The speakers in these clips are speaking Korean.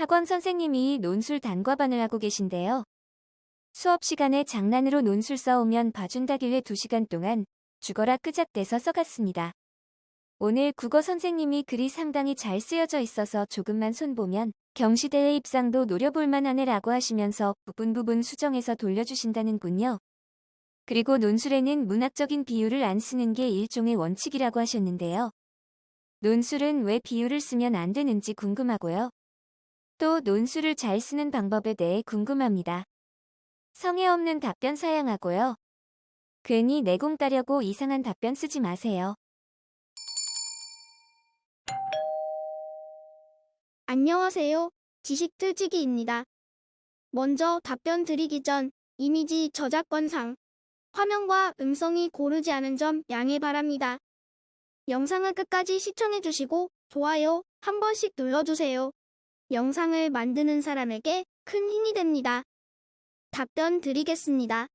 학원 선생님이 논술 단과반을 하고 계신데요. 수업 시간에 장난으로 논술 써오면 봐준다길래 2시간 동안 죽어라 끄적대서 써갔습니다. 오늘 국어 선생님이 글이 상당히 잘 쓰여져 있어서 조금만 손보면 경시대회 입상도 노려볼 만하네 라고 하시면서 부분 수정해서 돌려주신다는군요. 그리고 논술에는 문학적인 비유를 안 쓰는 게 일종의 원칙이라고 하셨는데요. 논술은 왜 비유를 쓰면 안 되는지 궁금하고요. 또 논술을 잘 쓰는 방법에 대해 궁금합니다. 성의 없는 답변 사양하고요. 괜히 내공 따려고 이상한 답변 쓰지 마세요. 안녕하세요. 지식틀치기입니다. 먼저 답변 드리기 전 이미지 저작권상 화면과 음성이 고르지 않은 점 양해 바랍니다. 영상을 끝까지 시청해주시고 좋아요 한 번씩 눌러주세요. 영상을 만드는 사람에게 큰 힘이 됩니다. 답변 드리겠습니다.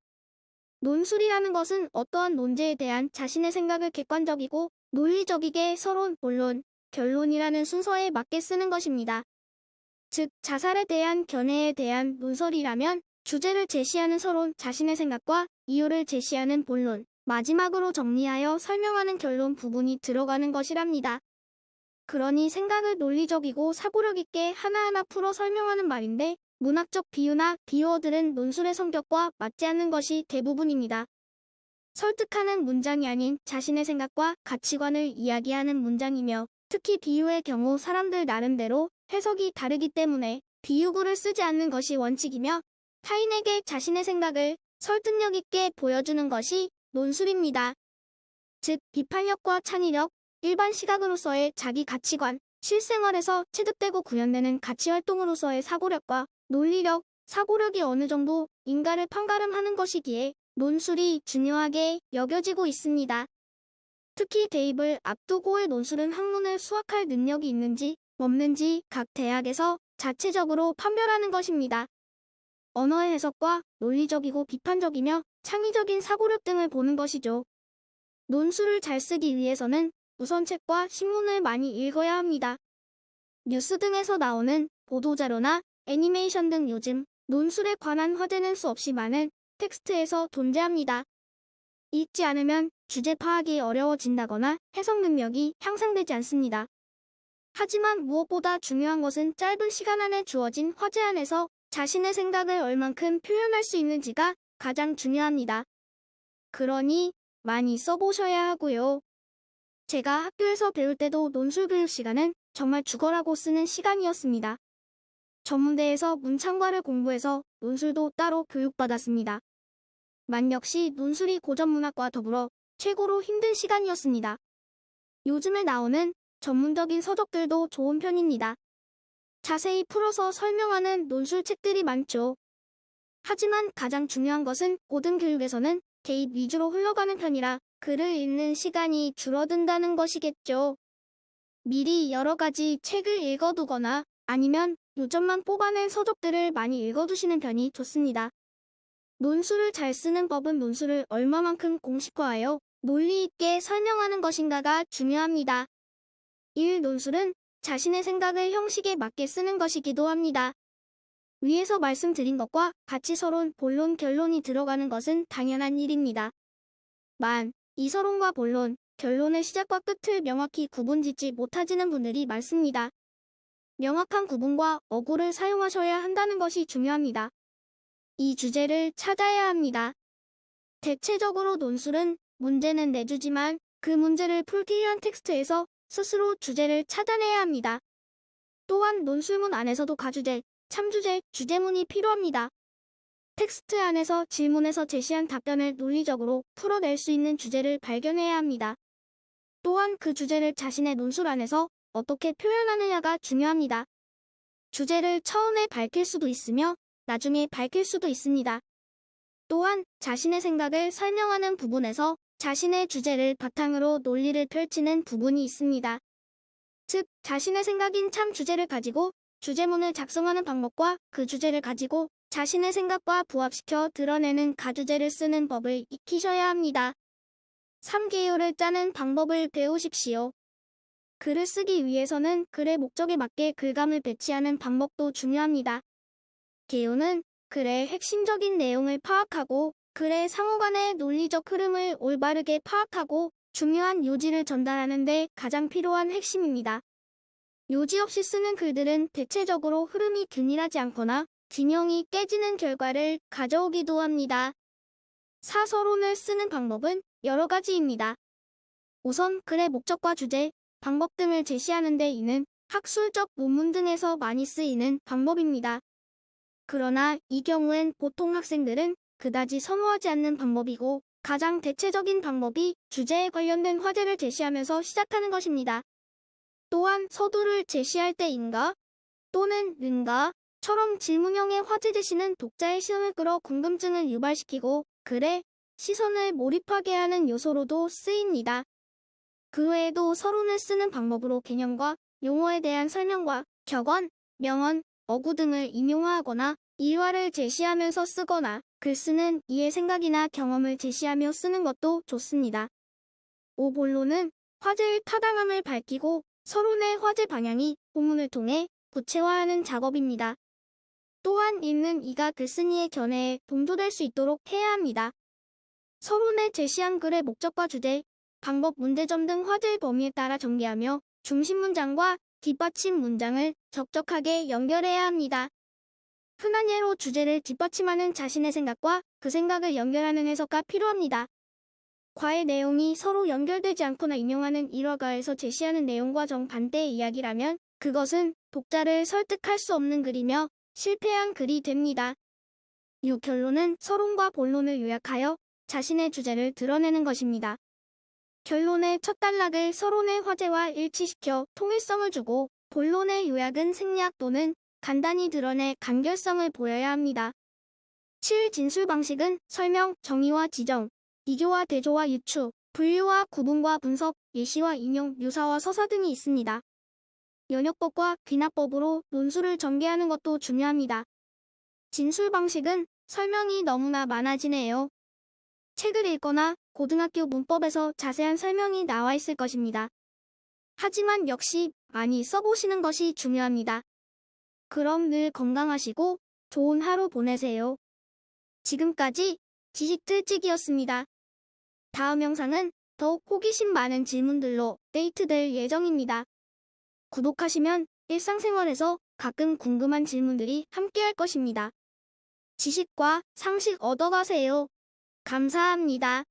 논술이라는 것은 어떠한 논제에 대한 자신의 생각을 객관적이고 논리적이게 서론, 본론, 결론이라는 순서에 맞게 쓰는 것입니다. 즉, 자살에 대한 견해에 대한 논설이라면 주제를 제시하는 서론, 자신의 생각과 이유를 제시하는 본론, 마지막으로 정리하여 설명하는 결론 부분이 들어가는 것이랍니다. 그러니 생각을 논리적이고 사고력 있게 하나하나 풀어 설명하는 말인데 문학적 비유나 비유어들은 논술의 성격과 맞지 않는 것이 대부분입니다. 설득하는 문장이 아닌 자신의 생각과 가치관을 이야기하는 문장이며 특히 비유의 경우 사람들 나름대로 해석이 다르기 때문에 비유구를 쓰지 않는 것이 원칙이며 타인에게 자신의 생각을 설득력 있게 보여주는 것이 논술입니다. 즉, 비판력과 창의력, 일반 시각으로서의 자기 가치관, 실생활에서 체득되고 구현되는 가치활동으로서의 사고력과 논리력, 사고력이 어느 정도 인가를 판가름하는 것이기에 논술이 중요하게 여겨지고 있습니다. 특히 대입을 앞두고의 논술은 학문을 수학할 능력이 있는지 없는지 각 대학에서 자체적으로 판별하는 것입니다. 언어의 해석과 논리적이고 비판적이며 창의적인 사고력 등을 보는 것이죠. 논술을 잘 쓰기 위해서는 우선 책과 신문을 많이 읽어야 합니다. 뉴스 등에서 나오는 보도자료나 애니메이션 등 요즘 논술에 관한 화제는 수없이 많은 텍스트에서 존재합니다. 읽지 않으면 주제 파악이 어려워진다거나 해석 능력이 향상되지 않습니다. 하지만 무엇보다 중요한 것은 짧은 시간 안에 주어진 화제 안에서 자신의 생각을 얼만큼 표현할 수 있는지가 가장 중요합니다. 그러니 많이 써보셔야 하고요. 제가 학교에서 배울 때도 논술 교육 시간은 정말 죽어라고 쓰는 시간이었습니다. 전문대에서 문창과를 공부해서 논술도 따로 교육받았습니다. 역시 논술이 고전문학과 더불어 최고로 힘든 시간이었습니다. 요즘에 나오는 전문적인 서적들도 좋은 편입니다. 자세히 풀어서 설명하는 논술 책들이 많죠. 하지만 가장 중요한 것은 모든 교육에서는 대입 위주로 흘러가는 편이라 글을 읽는 시간이 줄어든다는 것이겠죠. 미리 여러 가지 책을 읽어두거나 아니면 요점만 뽑아낸 서적들을 많이 읽어두시는 편이 좋습니다. 논술을 잘 쓰는 법은 논술을 얼마만큼 공식화하여 논리 있게 설명하는 것인가가 중요합니다. 1. 논술은 자신의 생각을 형식에 맞게 쓰는 것이기도 합니다. 위에서 말씀드린 것과 같이 서론, 본론, 결론이 들어가는 것은 당연한 일입니다. 이 서론과 본론, 결론의 시작과 끝을 명확히 구분짓지 못하시는 분들이 많습니다. 명확한 구분과 어구를 사용하셔야 한다는 것이 중요합니다. 이 주제를 찾아야 합니다. 대체적으로 논술은 문제는 내주지만 그 문제를 풀기 위한 텍스트에서 스스로 주제를 찾아내야 합니다. 또한 논술문 안에서도 가주제, 참주제, 주제문이 필요합니다. 텍스트 안에서 질문에서 제시한 답변을 논리적으로 풀어낼 수 있는 주제를 발견해야 합니다. 또한 그 주제를 자신의 논술 안에서 어떻게 표현하느냐가 중요합니다. 주제를 처음에 밝힐 수도 있으며 나중에 밝힐 수도 있습니다. 또한 자신의 생각을 설명하는 부분에서 자신의 주제를 바탕으로 논리를 펼치는 부분이 있습니다. 즉, 자신의 생각인 참 주제를 가지고 주제문을 작성하는 방법과 그 주제를 가지고 자신의 생각과 부합시켜 드러내는 가주제를 쓰는 법을 익히셔야 합니다. 3개요를 짜는 방법을 배우십시오. 글을 쓰기 위해서는 글의 목적에 맞게 글감을 배치하는 방법도 중요합니다. 개요는 글의 핵심적인 내용을 파악하고 글의 상호간의 논리적 흐름을 올바르게 파악하고 중요한 요지를 전달하는 데 가장 필요한 핵심입니다. 요지 없이 쓰는 글들은 대체적으로 흐름이 균일하지 않거나 균형이 깨지는 결과를 가져오기도 합니다. 사서론을 쓰는 방법은 여러 가지입니다. 우선 글의 목적과 주제, 방법 등을 제시하는데 이는 학술적 논문 등에서 많이 쓰이는 방법입니다. 그러나 이 경우엔 보통 학생들은 그다지 선호하지 않는 방법이고 가장 대체적인 방법이 주제에 관련된 화제를 제시하면서 시작하는 것입니다. 또한 서두를 제시할 때인가 또는 는가처럼 질문형의 화제 제시는 독자의 시선을 끌어 궁금증을 유발시키고 글에 시선을 몰입하게 하는 요소로도 쓰입니다. 그 외에도 서론을 쓰는 방법으로 개념과 용어에 대한 설명과 격언, 명언, 어구 등을 인용하거나 일화를 제시하면서 쓰거나 글 쓰는 이의 생각이나 경험을 제시하며 쓰는 것도 좋습니다. 오본론은 화제의 타당함을 밝히고 서론의 화제 방향이 본문을 통해 구체화하는 작업입니다. 또한 읽는 이가 글쓴이의 견해에 동조될 수 있도록 해야 합니다. 서론에 제시한 글의 목적과 주제, 방법, 문제점 등 화제의 범위에 따라 전개하며 중심 문장과 뒷받침 문장을 적적하게 연결해야 합니다. 흔한 예로 주제를 뒷받침하는 자신의 생각과 그 생각을 연결하는 해석가 필요합니다. 과의 내용이 서로 연결되지 않거나 인용하는 일화가에서 제시하는 내용과 정반대의 이야기라면 그것은 독자를 설득할 수 없는 글이며 실패한 글이 됩니다. 이 결론은 서론과 본론을 요약하여 자신의 주제를 드러내는 것입니다. 결론의 첫 단락을 서론의 화제와 일치시켜 통일성을 주고 본론의 요약은 생략 또는 간단히 드러내 간결성을 보여야 합니다. 7. 진술 방식은 설명, 정의와 지정, 비교와 대조와 유추, 분류와 구분과 분석, 예시와 인용, 묘사와 서사 등이 있습니다. 연역법과 귀납법으로 논술을 전개하는 것도 중요합니다. 진술 방식은 설명이 너무나 많아지네요. 책을 읽거나 고등학교 문법에서 자세한 설명이 나와 있을 것입니다. 하지만 역시 많이 써보시는 것이 중요합니다. 그럼 늘 건강하시고 좋은 하루 보내세요. 지금까지 지식틀찌기였습니다. 다음 영상은 더욱 호기심 많은 질문들로 데이트될 예정입니다. 구독하시면 일상생활에서 가끔 궁금한 질문들이 함께할 것입니다. 지식과 상식 얻어가세요. 감사합니다.